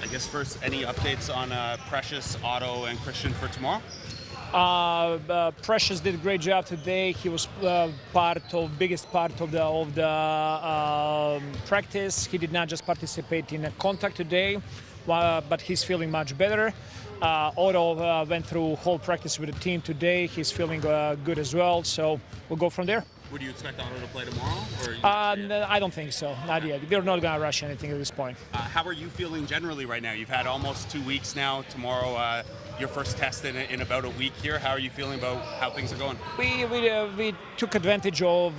I guess first, any updates on Precious, Otto, and Christian for tomorrow? Precious did a great job today. He was biggest part of the practice. He did not just participate in a contact today, but he's feeling much better. Otto went through whole practice with the team today. He's feeling good as well. So we'll go from there. Would you expect Otto to play tomorrow? Or I don't think so. Not yet. They're not going to rush anything at this point. How are you feeling generally right now? You've had almost 2 weeks now. Tomorrow, your first test in about a week here. How are you feeling about how things are going? We took advantage of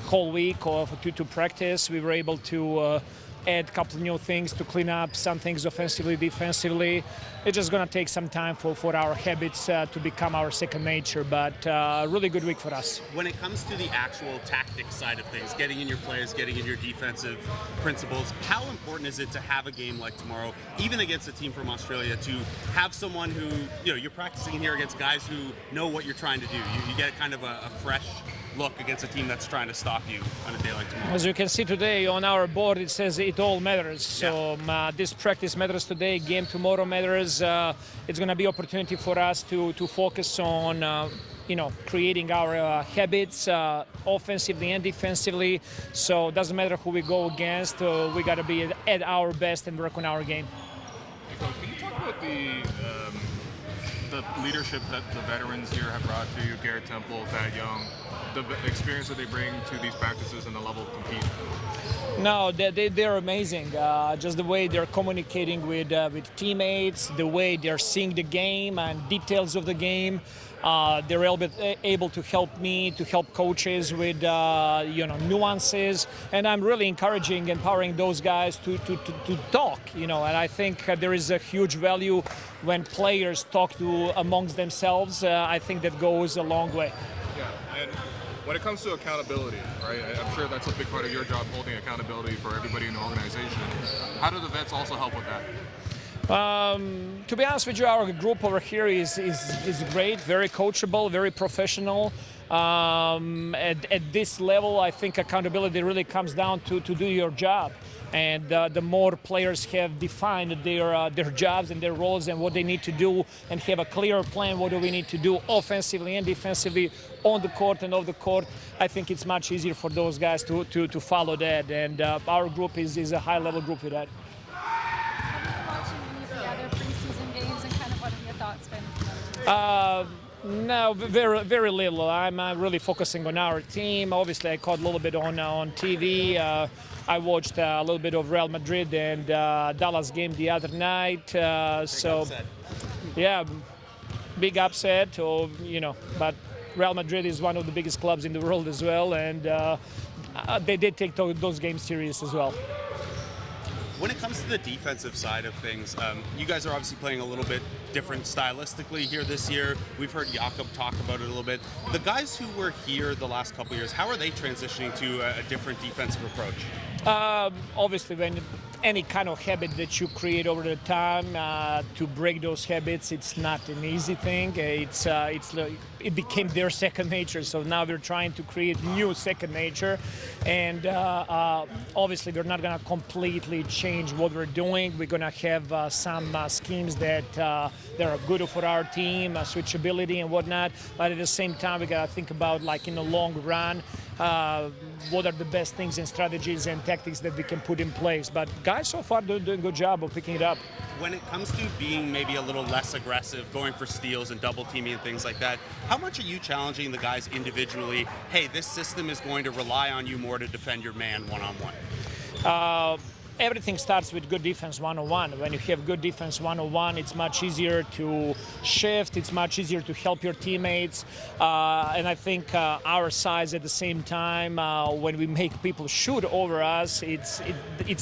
whole week to practice. We were able to add a couple of new things to clean up some things offensively, defensively. It's just going to take some time for our habits to become our second nature, but really good week for us. When it comes to the actual tactics side of things, getting in your plays, getting in your defensive principles, how important is it to have a game like tomorrow, even against a team from Australia, to have someone who, you're practicing here against guys who know what you're trying to do. You get kind of a fresh look against a team that's trying to stop you on a day like tomorrow. As you can see today on our board, it says it all matters. So this practice matters today, game tomorrow matters. It's going to be opportunity for us to focus on creating our habits offensively and defensively. So it doesn't matter who we go against. We got to be at our best and work on our game. Hey, Coach, can you talk about the leadership that the veterans here have brought to you, Garrett Temple, Thad Young, the experience that they bring to these practices and the level of compete? No, they're amazing. Just the way they're communicating with teammates, the way they're seeing the game and details of the game. They're able to help me, to help coaches with nuances, and I'm really encouraging, empowering those guys to talk. And I think there is a huge value when players talk amongst themselves. I think that goes a long way. Yeah, and when it comes to accountability, right? I'm sure that's a big part of your job, holding accountability for everybody in the organization. How do the vets also help with that? To be honest with you, our group over here is great, very coachable, very professional. At this level, I think accountability really comes down to do your job. And the more players have defined their jobs and their roles and what they need to do and have a clear plan, what do we need to do offensively and defensively on the court and off the court, I think it's much easier for those guys to follow that. And our group is a high-level group with that. No, very little. I'm really focusing on our team. Obviously, I caught a little bit on TV. I watched a little bit of Real Madrid and Dallas game the other night. Yeah, big upset. But Real Madrid is one of the biggest clubs in the world as well, and they did take those games serious as well. When it comes to the defensive side of things, you guys are obviously playing a little bit different stylistically here this year. We've heard Jakob talk about it a little bit. The guys who were here the last couple of years, how are they transitioning to a different defensive approach? Obviously, when any kind of habit that you create over the time, to break those habits, it's not an easy thing. It became their second nature, so now we're trying to create new second nature. And obviously, we're not going to completely change what we're doing. We're going to have some schemes that are good for our team, switchability and whatnot. But at the same time, we got to think about, like, in the long run, what are the best things and strategies and tactics that we can put in place. But guys so far doing a good job of picking it up. When it comes to being maybe a little less aggressive, going for steals and double teaming and things like that, how much are you challenging the guys individually? Hey, this system is going to rely on you more to defend your man one-on-one. Everything starts with good defense one-on-one. When you have good defense one-on-one, it's much easier to shift. It's much easier to help your teammates. And I think our size at the same time, when we make people shoot over us, it's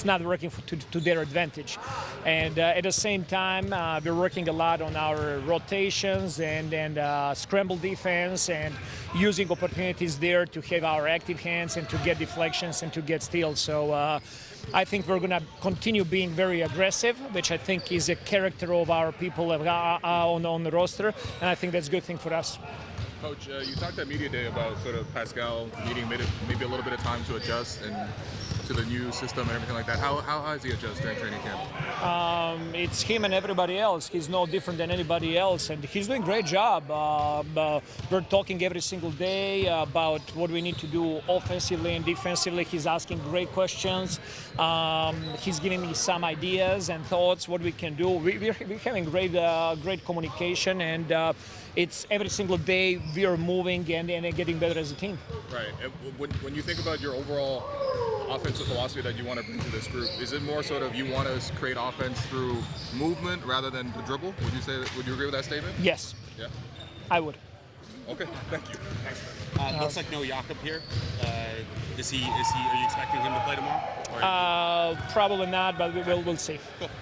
not working to their advantage. And at the same time, we're working a lot on our rotations and scramble defense and using opportunities there to have our active hands and to get deflections and to get steals. So I think we're going to continue being very aggressive, which I think is a character of our people on the roster, and I think that's a good thing for us. Coach, you talked at Media Day about sort of Pascal needing maybe a little bit of time to adjust and to the new system and everything like that. How has he adjusted during training camp? it's him and everybody else. He's no different than anybody else, and he's doing a great job. We're talking every single day about what we need to do offensively and defensively. He's asking great questions. He's giving me some ideas and thoughts what we can do. We're having great communication, and it's every single day we are moving and getting better as a team. Right. And when you think about your overall offensive philosophy that you want to bring to this group, is it more sort of you want to create offense through movement rather than the dribble? Would you agree with that statement? Yes. Yeah. I would. Okay. Thank you. Looks like no Jakob here. Are you expecting him to play tomorrow? Probably not, but we'll see.